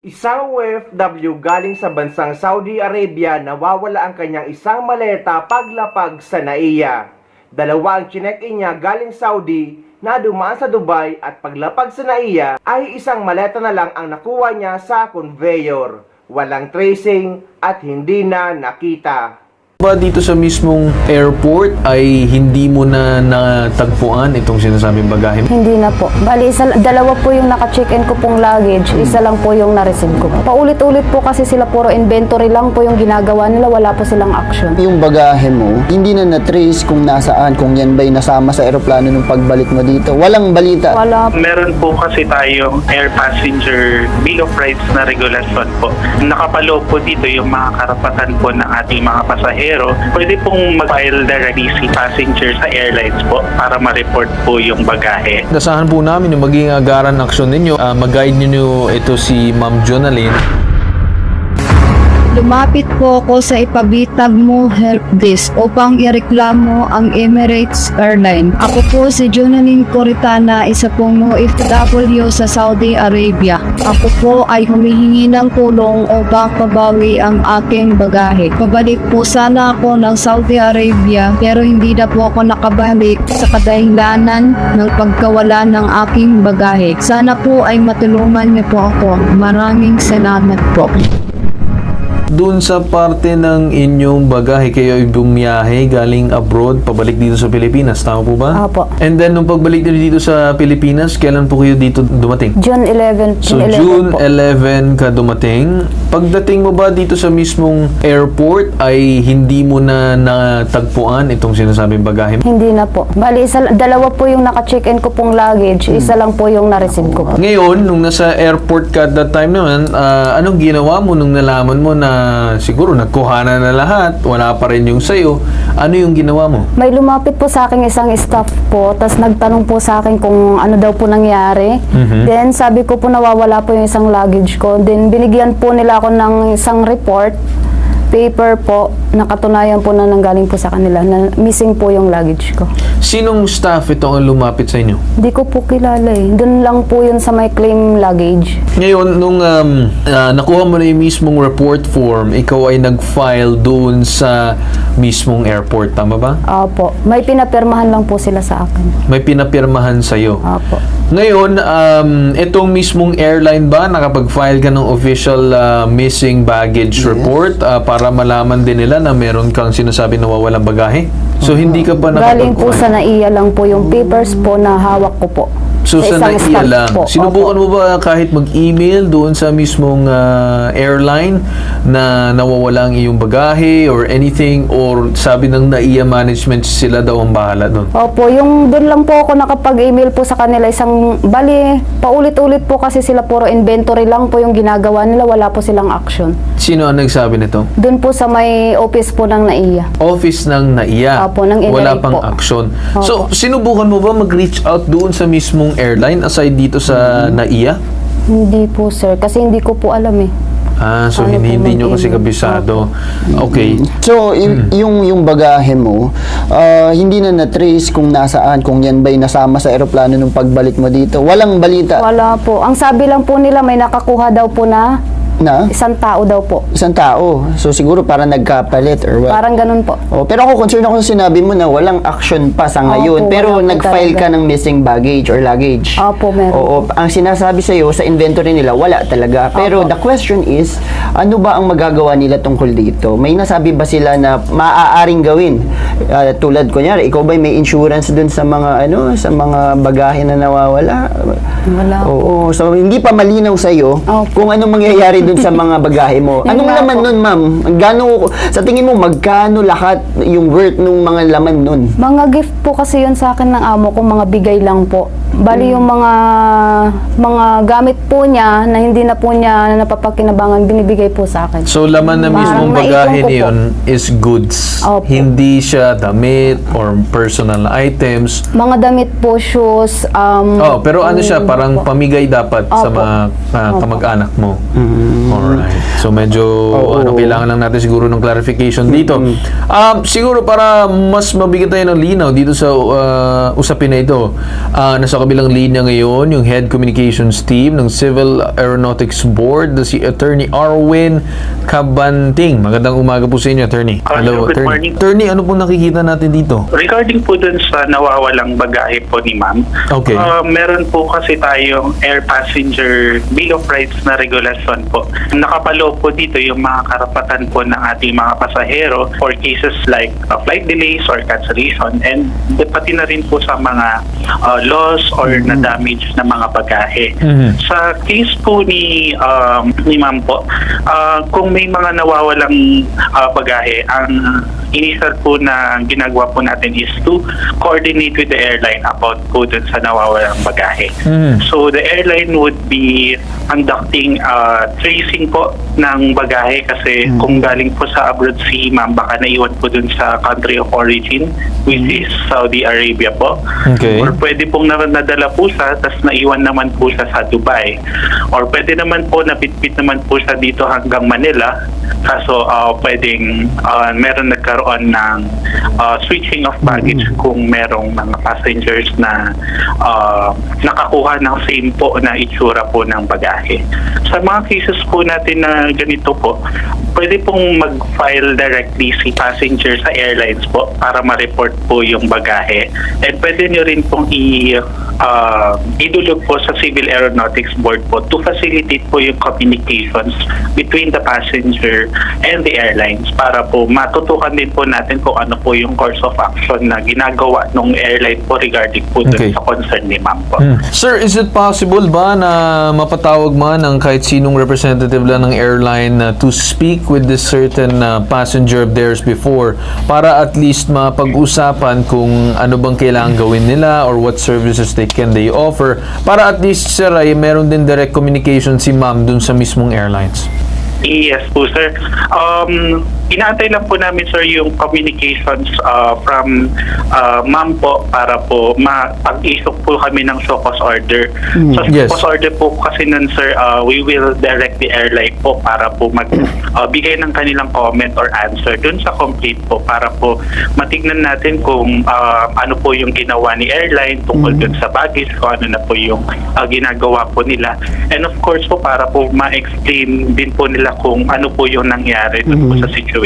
Isang OFW galing sa bansang Saudi Arabia nawawala ang kanyang isang maleta paglapag sa NAIA. Dalawa ang chinek-in niya galing Saudi na dumaan sa Dubai at paglapag sa NAIA ay isang maleta na lang ang nakuha niya sa conveyor. Walang tracing at hindi na nakita. Ba dito sa mismong airport ay hindi mo na natagpuan itong sinasabing bagahe? Hindi na po. Bali, dalawa po yung naka-check-in ko pong luggage. Isa lang po yung na-receive ko. Paulit-ulit po kasi sila puro inventory lang po yung ginagawa nila. Wala po silang action. Yung bagahe mo, hindi na na-trace kung nasaan, kung yan ba'y nasama sa aeroplano nung pagbalik mo dito. Walang balita. Wala po. Meron po kasi tayong air passenger bill of rights na regulasyon po. Nakapaloob po dito yung mga karapatan po ng ating mga pasahero. Pwede pong mag-file directly si passenger sa airlines po para ma-report po yung bagahe. Dasahan po namin yung maging agaran aksyon ninyo. Mag-guide ninyo ito si Ma'am Jonalyn. Lumapit po ako sa ipabitag mo help desk upang ireklamo ang Emirates Airline. Ako po si Jonalyn Coritana, isa pong OFW sa Saudi Arabia. Ako po ay humihingi ng tulong upang pabawi ang aking bagahe. Pabalik po sana ako ng Saudi Arabia pero hindi na po ako nakabalik sa kadahilanan ng pagkawala ng aking bagahe. Sana po ay matulungan niyo po ako. Maraming salamat po. Doon sa parte ng inyong bagahe, kayo ay bumiyahe galing abroad, pabalik dito sa Pilipinas. Tama po ba? Apo. And then, nung pagbalik nyo dito sa Pilipinas, kailan po kayo dito dumating? June 11. So, 11 June po. 11 ka dumating. Pagdating mo ba dito sa mismong airport, ay hindi mo na natagpuan itong sinasabing bagahe? Hindi na po. Bali, dalawa po yung naka-check-in ko pong luggage. Isa lang po yung na-receive ko. Ngayon, nung nasa airport ka at that time naman, anong ginawa mo nung nalaman mo na siguro nagkuhanan na lahat, wala pa rin yung sayo? Ano yung ginawa mo? May lumapit po sa akin isang staff po, tapos nagtanong po sa akin kung ano daw po nangyari. Then sabi ko po nawawala po yung isang luggage ko. Then binigyan po nila ako ng isang report, paper po, nakatunayan po na nanggaling po sa kanila na missing po yung luggage ko. Sinong staff ito ang lumapit sa inyo? Hindi ko po kilala eh. Doon lang po yun sa may claim luggage. Ngayon, nung nakuha mo na yung mismong report form, ikaw ay nag-file doon sa mismong airport, tama ba? Opo. May pinapirmahan lang po sila sa akin. May pinapirmahan sa'yo. Opo. Ngayon, itong mismong airline ba, nakapag-file ka ng official missing baggage report para malaman din nila na meron kang sinasabi na wawalang bagahe? So, hindi ka pa Galing po sa nakapag-file? NAIA lang po yung papers po na hawak ko po. So, sa isang NAIA staff lang. po. Sinubukan Opo. mo ba kahit mag-email doon sa mismong airline na nawawala ang iyong bagahe or anything, or sabi ng NAIA management sila daw ang bahala doon? Opo, yung doon lang po ako nakapag-email po sa kanila bali, paulit-ulit po kasi sila puro inventory lang po yung ginagawa nila, wala po silang action. Sino ang nagsabi nito? Doon po sa may office po ng NAIA. Office ng NAIA. Opo, ng NAIA Wala pang po. action. Opo. So, sinubukan mo ba mag-reach out doon sa mismong airline aside dito sa NAIA? Hindi po sir, kasi hindi ko po alam eh. So Ano po hindi nyo kasi mag-email? kabisado. Okay. So, yung bagahe mo, hindi na na-trace kung nasaan, kung yan ba'y nasama sa aeroplano nung pagbalik mo dito. Walang balita Wala po. Ang sabi lang po nila may nakakuha daw po na na isang tao daw po. isang tao. So, siguro para nagkapalit or what. Parang ganun po. Oh, pero ako concerned ako sa sinabi mo na walang action pa sa ngayon. Opo, Pero wala po nag-file ka talaga. ng missing baggage or luggage. Opo, meron. Oo, ang sinasabi sa iyo sa inventory nila wala talaga. Pero Opo. the question is, ano ba ang magagawa nila tungkol dito? May nasabi ba sila na maaaring gawin? Tulad kunyari, ikaw ba may insurance dun sa mga sa mga bagahe na nawawala? Wala po. Oo, so hindi pa malinaw sa iyo Opo. kung anong mangyayari dun sa mga bagahe mo. Yun Anong nga laman po. nun, ma'am? Sa tingin mo, magkano lahat yung worth ng mga laman nun? Mga gift po kasi yun sa akin ng amo ko, mga bigay lang po. Bali yung mga gamit po niya na hindi na po niya napapakinabangan, binibigay po sa akin. So, laman na mismong Parang bagahe naipon ko po. niyon is goods. Opo. Hindi siya damit or personal items. Mga damit po, shoes, Pero ano siya, parang po. pamigay dapat sa Opo. mga Opo. kamag-anak mo. Alright. So, medyo Oo. kailangan lang natin siguro ng clarification dito. Siguro para mas mabigyan tayo ng linaw dito sa usapin na ito, nasa kabilang linya ngayon yung Head Communications Team ng Civil Aeronautics Board na si Attorney Arwin Cabanting. Magandang umaga po sa inyo, Attorney. Hello, good Attorney. morning. Attorney, ano po nakikita natin dito? Regarding po dun sa nawawalang bagahe po ni ma'am, Okay. Meron po kasi tayong air passenger Bill of Rights na regulasyon po. Nakapalo po dito yung mga karapatan po ng ating mga pasahero for cases like flight delays or cancellation, and pati na rin po sa mga loss or na-damage na mga bagahe. Sa case po ni ma'am po, kung may mga nawawalang bagahe, ang initial po na ginagawa po natin is to coordinate with the airline about po dun sa nawawalang bagahe. So the airline would be conducting tracing po ng bagahe kasi kung galing po sa abroad si ma'am, baka naiwan po dun sa country of origin, which is Saudi Arabia po. Okay. Or pwede pong nadala po siya tapos naiwan naman po siya sa Dubai. Or pwede naman po nabitbit naman po siya dito hanggang Manila. Kaso pwedeng meron nagkaroon ng switching of baggage kung merong mga passengers na nakakuha ng same po na itsura po ng bagahe. Sa mga cases po natin na ganito po, pwede pong mag-file directly si passenger sa airlines po para ma-report po yung bagahe. And pwede nyo rin pong idulog po sa Civil Aeronautics Board po to facilitate po yung communications between the passenger and the airlines para po matutukan din po natin kung ano po yung course of action na ginagawa ng airline po regarding po dun Okay. sa concern ni ma'am po. Sir, is it possible ba na mapatawag man ang kahit sinong representative lang ng airline to speak with this certain passenger of theirs before para at least mapag-usapan kung ano bang kailangan gawin nila or what services can they offer para at least, sir, ay meron din direct communication si ma'am dun sa mismong airlines? Yes po, sir. Inaantay lang po namin, sir, yung communications from ma'am po para po pag-issue po kami ng show cause order. So, Yes. show cause order po kasi nun, sir, we will direct the airline po para po magbigay ng kanilang comment or answer dun sa complaint po para po matignan natin kung ano po yung ginawa ni airline tungkol dun sa baggage, kung ano na po yung ginagawa po nila. And of course po, para po ma-explain din po nila kung ano po yung nangyari dun po sa situation.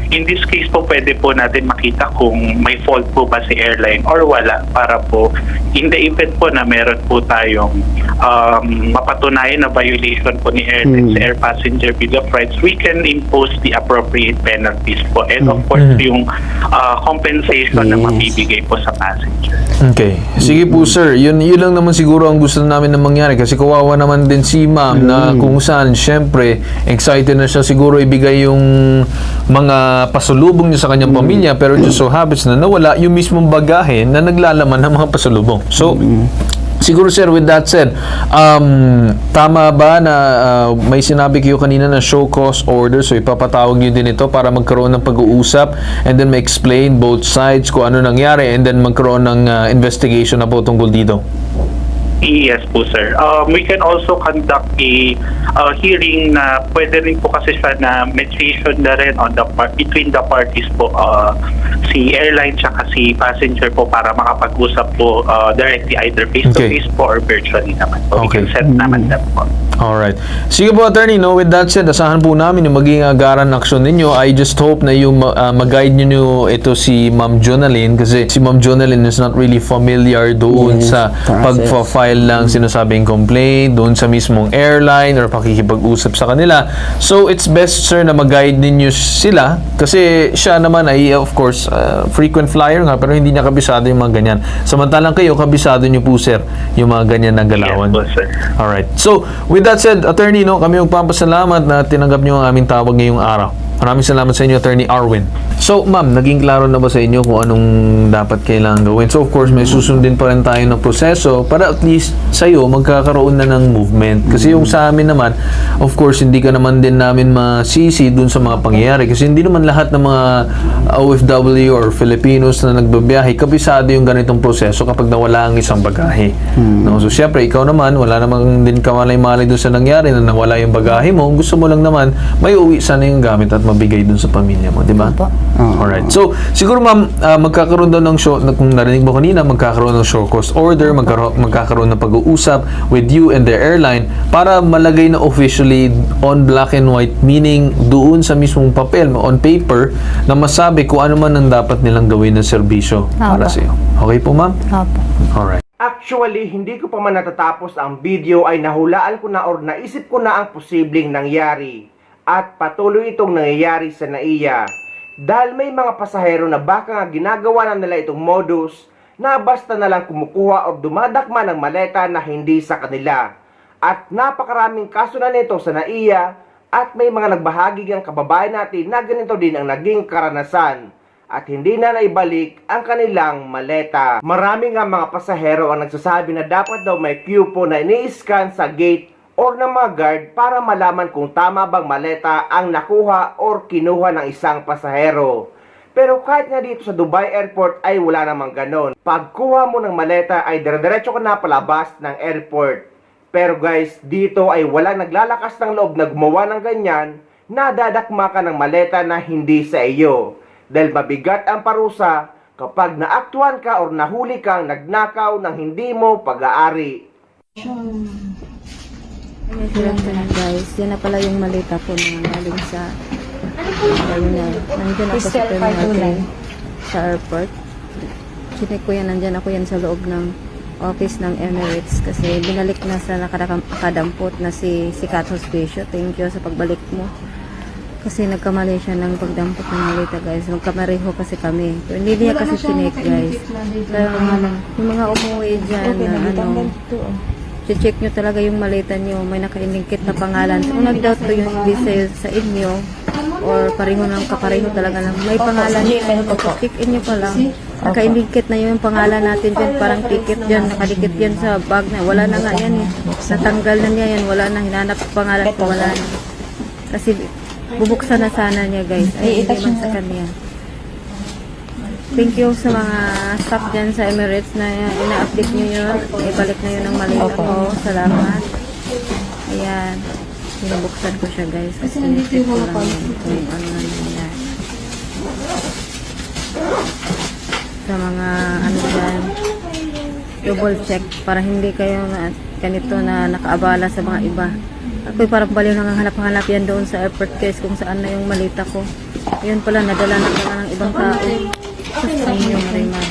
In this case po, pwede po natin makita kung may fault po ba si airline or wala para po in the event po na meron po tayong mapatunayan na violation po ni airline sa Air Passenger Bill of Rights, we can impose the appropriate penalties po and of course yung compensation na mabibigay po sa passenger. Okay. Sige po, sir. Yun lang naman siguro ang gusto namin na mangyari kasi kawawa naman din si ma'am na kung saan, syempre, excited na siya siguro ibigay yung mga pasalubong niya sa kanyang pamilya pero just so happens na nawala yung mismong bagahe na naglalaman ng mga pasalubong. So, siguro, sir, with that said, tama ba na may sinabi kayo kanina na show cause order, so ipapatawag niyo din ito para magkaroon ng pag-uusap and then ma-explain both sides kung ano nangyari and then magkaroon ng investigation na po tungkol dito? Yes po, sir. We can also conduct a hearing na pwede rin po kasi siya na mediation na rin on between the parties po, si airline tsaka si passenger po para makapag-usap po directly either face-to-face po or virtually naman po. Okay. We can set naman that po. Alright. Sige po, attorney, no, with that said, asahan po namin yung maging agaran action ninyo. I just hope na yung mag-guide nyo ito si Ma'am Jonalyn kasi si Ma'am Jonalyn is not really familiar doon sa pag-file lang sinasabing complaint doon sa mismong airline or pakikipag-usap sa kanila. So, it's best, sir, na mag-guide ninyo sila kasi siya naman ay, of course, frequent flyer nga pero hindi niya kabisado yung mga ganyan. Samantalang kayo, kabisado nyo po, sir, yung mga ganyan na galawan. Yes po, sir. Alright. So, with that said, attorney, no, kami magpapasalamat na tinanggap nyo ang aming tawag ngayong araw. Maraming salamat sa inyo, Attorney Arwin. So, ma'am, naging klaro na ba sa inyo kung anong dapat kailangan gawin? So, of course, may susundin pa rin tayo ng proseso para at least sa'yo magkakaroon na ng movement. Kasi yung sa amin naman, of course, hindi ka naman din namin masisi dun sa mga pangyayari. Kasi hindi naman lahat ng mga OFW or Filipinos na nagbabiyahe, kabisado yung ganitong proseso kapag nawala ang isang bagahe. No? So, syempre, ikaw naman, wala namang din kamalay-malay dun sa nangyari na nawala yung bagahe mo. Gusto mo lang naman, may uwi sana yung gamit at mabigay dun sa pamilya mo, di ba? Opo. Alright. So, siguro ma'am, magkakaroon daw ng show, kung narinig mo kanina, magkakaroon ng show cause order, magkakaroon ng pag-uusap with you and the airline para malagay na officially on black and white, meaning doon sa mismong papel, on paper, na masabi kung ano man ang dapat nilang gawin ng serbisyo para Opo. sa iyo. Okay po, ma'am? Opo. Alright. Actually, hindi ko pa man natatapos ang video ay nahulaan ko na or naisip ko na ang posibleng nangyari. At patuloy itong nangyayari sa NAIA. Dahil may mga pasahero na baka nga ginagawa na nila itong modus na basta na lang kumukuha o dumadakma ng maleta na hindi sa kanila. At napakaraming kaso na nito sa NAIA at may mga nagbahagi ng kababayan natin na ganito din ang naging karanasan at hindi na naibalik ang kanilang maleta. Marami nga mga pasahero ang nagsasabi na dapat daw may queue po na ini-scan sa gate or ng mga guard para malaman kung tama bang maleta ang nakuha or kinuha ng isang pasahero. Pero kahit nga dito sa Dubai Airport ay wala namang ganon. Pagkuha mo ng maleta ay dire-diretso ka na palabas ng airport. Pero guys, dito ay walang naglalakas ng loob na gumawa ng ganyan na dadakma ka ng maleta na hindi sa iyo. Dahil mabigat ang parusa kapag naaktuhan ka or nahuli kang nagnakaw ng hindi mo pag-aari. Good afternoon guys. Yan na pala yung malita ko na galing sa ayun na. Nandiyan ako sa terminal sa airport. Chinek ko yan, nandiyan ako yan sa loob ng office ng Emirates kasi binalik na sa nakadampot na si Kat Hospicio. Thank you sa pagbalik mo. Kasi nagkamali siya ng pagdampot ng malita guys. Magkamareho kasi kami. Pero hindi niya kasi chinek guys. Kaya yung mga umuwi dyan na check nyo talaga yung maleta nyo, may nakaindikit na pangalan. Kung nag-doubt ko yung visa sa inyo, or pareho ng kapareho talaga lang, may pangalan nyo, check in nyo pa lang. Nakaindikit na yung pangalan natin dyan, parang ticket dyan, nakadikit yan sa bag na. Wala na nga yan eh. Natanggal na niya yan, wala na, hinanap yung pangalan ko, wala na. Kasi bubuksan na sana niya guys, ay hindi man sa kanya. Thank you sa mga staff dyan sa Emirates na ina-update nyo yun. Ibalik na yun ang malita ko. Salamat. Ayan. Binubuksan ko siya guys. Kasi check ko lang yun kung ano na nangyayari. Sa mga ano dyan, double check para hindi kayo na ganito na nakaabala sa mga iba. Ako'y parang baliw nang hanap-hanap yan doon sa airport guys kung saan na yung malita ko. Yun pala, nadala na pala ng ibang tao. Sa inyo, Marimar.